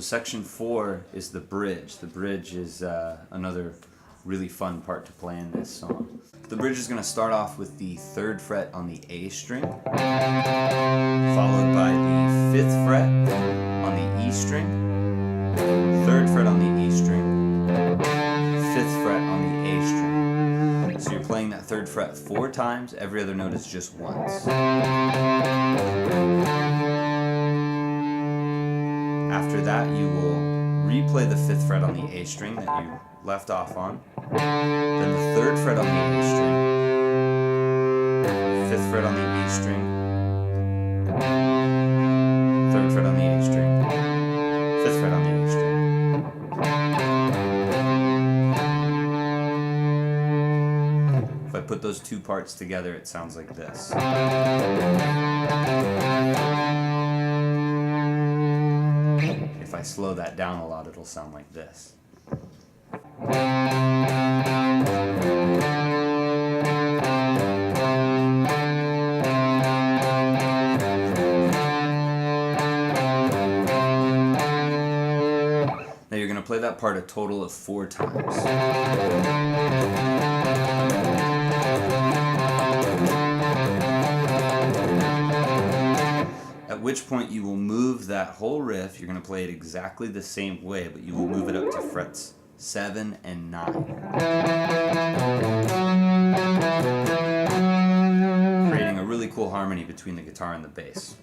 section 4 is the bridge. The bridge is another really fun part to play in this song. The bridge is going to start off with the 3rd fret on the A string, followed by the 5th fret on the E string, 3rd fret on the E string, 5th fret on the A string. So you're playing that 3rd fret 4 times, every other note is just once. After that, you will replay the 5th fret on the A string that you left off on, then the 3rd fret on the A string, 5th fret on the E string, 3rd fret on the A string, 5th fret on the A string. If I put those two parts together, it sounds like this. If I slow that down a lot, it'll sound like this. Now you're going to play that part a total of 4 times. At which point you will move that whole riff. You're going to play it exactly the same way, but you will move it up to frets 7 and 9. Creating a really cool harmony between the guitar and the bass.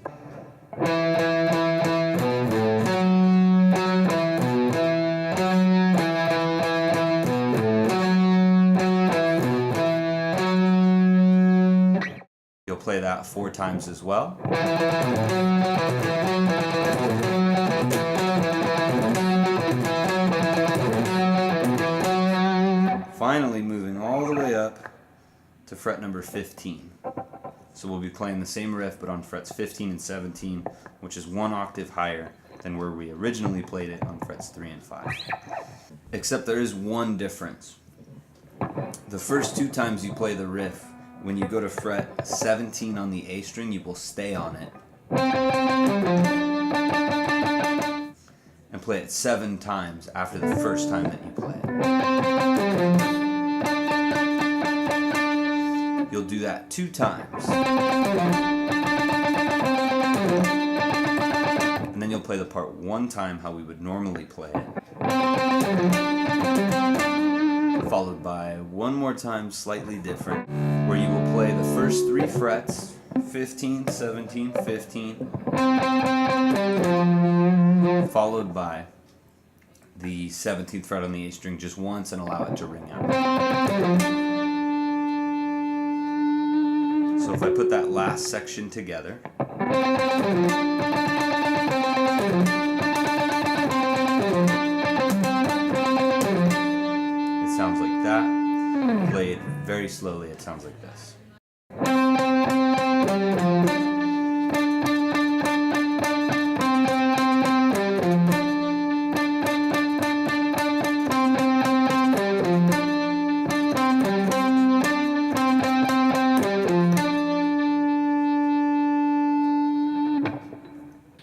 You'll play that 4 times as well. Finally moving all the way up to fret number 15. So we'll be playing the same riff but on frets 15 and 17, which is 1 octave higher than where we originally played it on frets 3 and 5. Except there is one difference. The first 2 times you play the riff, when you go to fret 17 on the A string, you will stay on it and play it 7 times after the first time that you play it. You'll do that 2 times. And then you'll play the part 1 time how we would normally play it, followed by 1 more time slightly different, where you will play the first 3 frets, 15, 17, 15, followed by the 17th fret on the A string just once and allow it to ring out. So if I put that last section together, it sounds like that. Played very slowly, it sounds like this.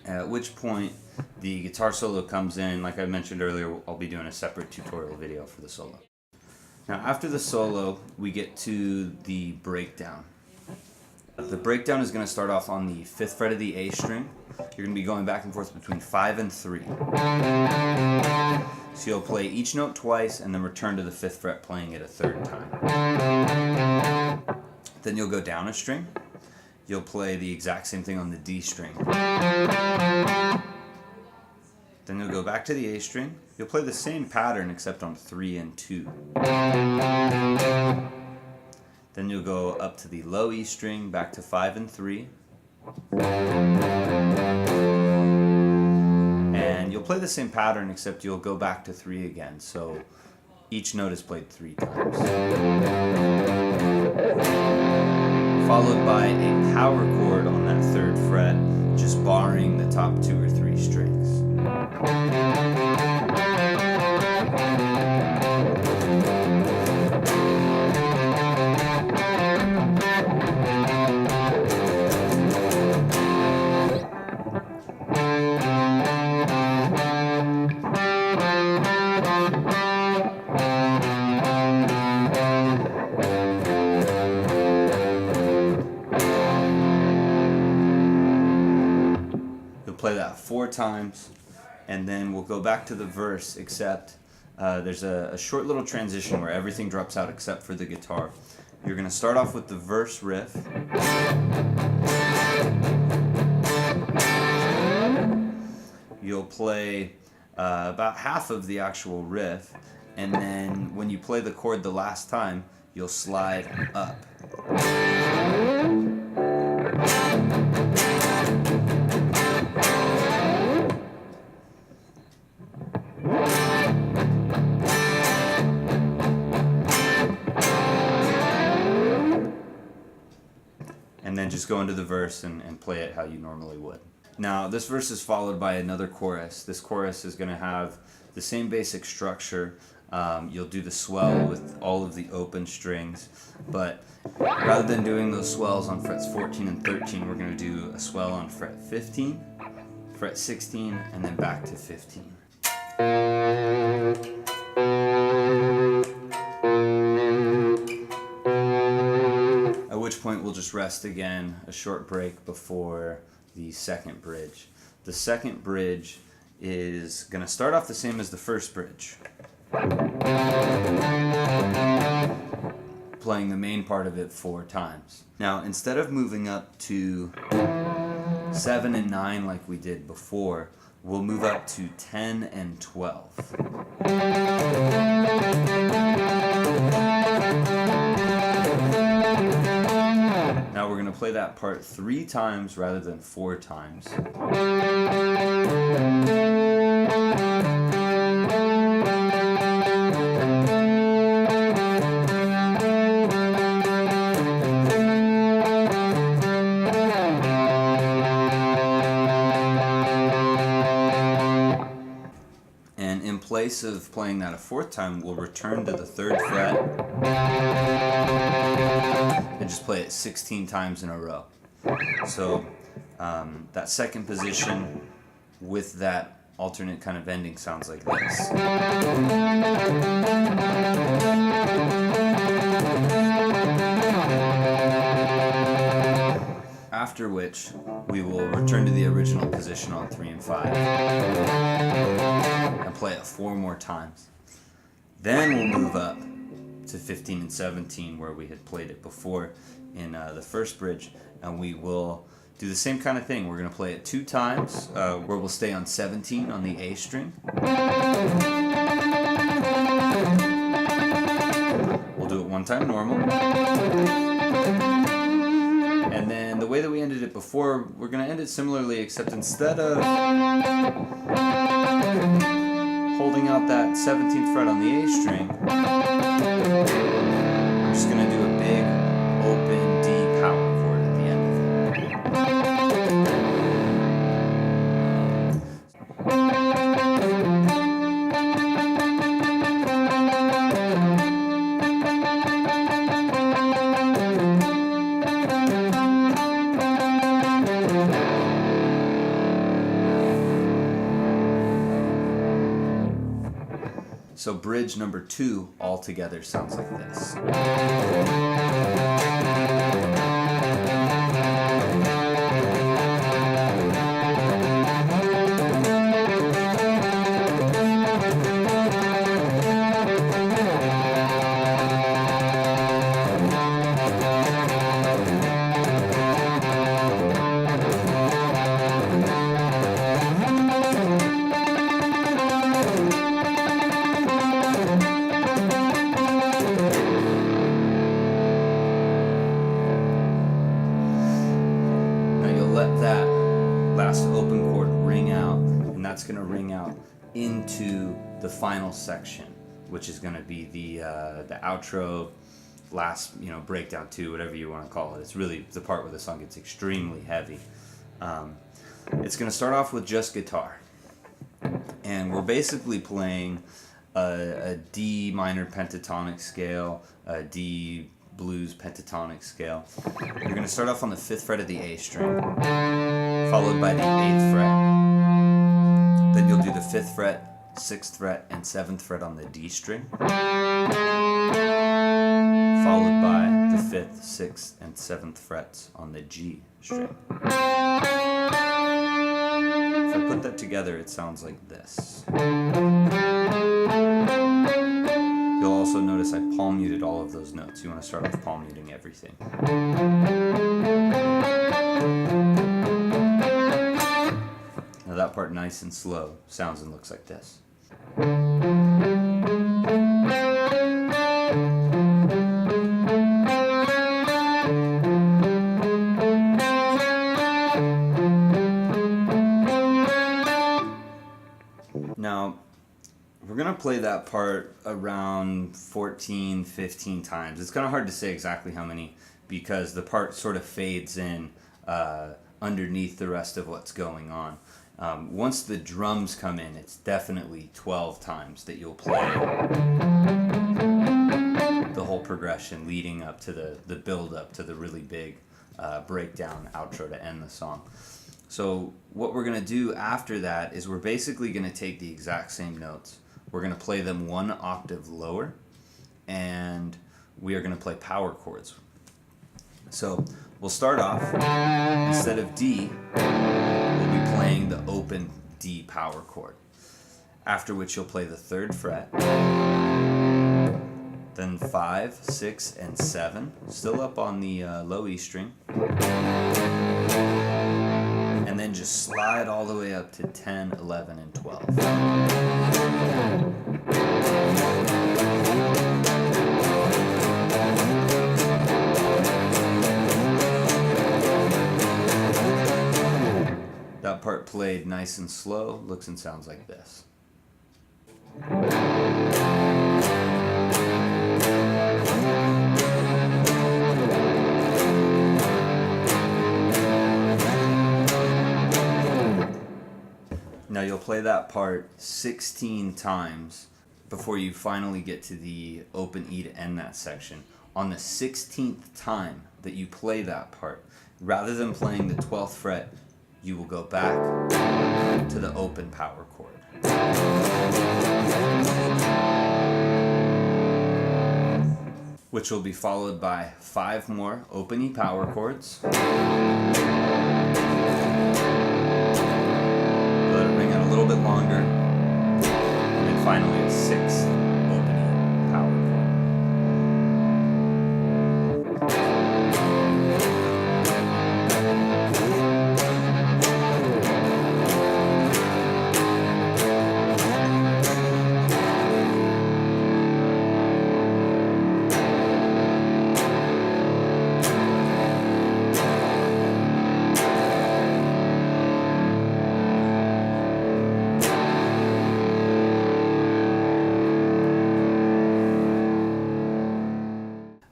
At which point the guitar solo comes in. Like I mentioned earlier, I'll be doing a separate tutorial video for the solo. Now after the solo, we get to the breakdown. The breakdown is going to start off on the 5th fret of the A string. You're going to be going back and forth between 5 and 3. So you'll play each note twice and then return to the 5th fret playing it a 3rd time. Then you'll go down a string. You'll play the exact same thing on the D string. Then you'll go back to the A string. You'll play the same pattern except on 3 and 2. Then you'll go up to the low E string, back to 5 and 3. And you'll play the same pattern except you'll go back to 3 again. So each note is played 3 times. Followed by a power chord on that 3rd fret, just barring the top 2 or 3 strings. play that 4 times, and then we'll go back to the verse, except there's a short little transition where everything drops out except for the guitar. You're going to start off with the verse riff. You'll play about half of the actual riff, and then when you play the chord the last time, you'll slide up. And then just go into the verse and play it how you normally would. Now, this verse is followed by another chorus. This chorus is going to have the same basic structure. You'll do the swell with all of the open strings, but rather than doing those swells on frets 14 and 13, we're going to do a swell on fret 15, fret 16, and then back to 15. At which point we'll just rest again, a short break before the second bridge. The second bridge is going to start off the same as the first bridge, playing the main part of it 4 times. Now, instead of moving up to 7 and 9 like we did before, we'll move up to 10 and 12. Now we're going to play that part 3 times rather than 4 times. And in place of playing that a 4th time, we'll return to the 3rd fret and just play it 16 times in a row. So that second position with that alternate kind of ending sounds like this. After which, we will return to the original position on 3 and 5 and play it 4 more times. Then we'll move up to 15 and 17 where we had played it before in the first bridge, and we will do the same kind of thing. We're going to play it 2 times where we'll stay on 17 on the A string. We'll do it 1 time normal. And then the way that we ended it before, we're going to end it similarly, except instead of holding out that 17th fret on the A string, I'm just going to do a big open D power chord at the end of So bridge number 2 all together sounds like this. That last open chord ring out, and that's going to ring out into the final section, which is going to be the outro, last breakdown 2, whatever you want to call it. It's really the part where the song gets extremely heavy. It's going to start off with just guitar, and we're basically playing a D minor pentatonic scale, a D blues pentatonic scale. You're going to start off on the 5th fret of the A string, followed by the 8th fret. Then you'll do the 5th fret, 6th fret, and 7th fret on the D string, followed by the 5th, 6th, and 7th frets on the G string. put that together, it sounds like this. You'll also notice I palm muted all of those notes. You want to start off palm muting everything. Now that part, nice and slow, sounds and looks like this. Now, we're going to play that part around 14, 15 times. It's kind of hard to say exactly how many because the part sort of fades in underneath the rest of what's going on. Once the drums come in, it's definitely 12 times that you'll play the whole progression leading up to the build up to the really big breakdown outro to end the song. So what we're going to do after that is we're basically going to take the exact same notes. We're going to play them one octave lower, and we are going to play power chords. So we'll start off, instead of D, we'll be playing the open D power chord. After which you'll play the 3rd fret, then 5, 6, and 7, still up on the low E string. And then just slide all the way up to 10, 11, and 12. That part played nice and slow, looks and sounds like this. Now you'll play that part 16 times before you finally get to the open E to end that section. On the 16th time that you play that part, rather than playing the 12th fret, you will go back to the open power chord. Which will be followed by 5 more open E power chords. A little bit longer, and then finally a 6th open E power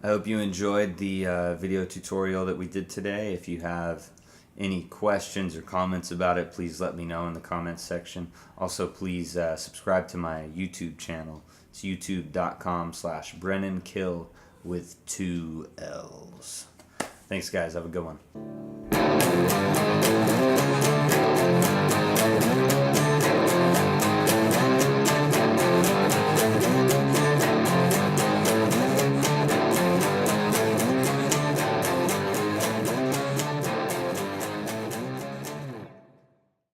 I hope you enjoyed the video tutorial that we did today. If you have any questions or comments about it, please let me know in the comments section. Also, please subscribe to my YouTube channel. It's youtube.com/BrennanKill with 2 L's. Thanks, guys. Have a good one.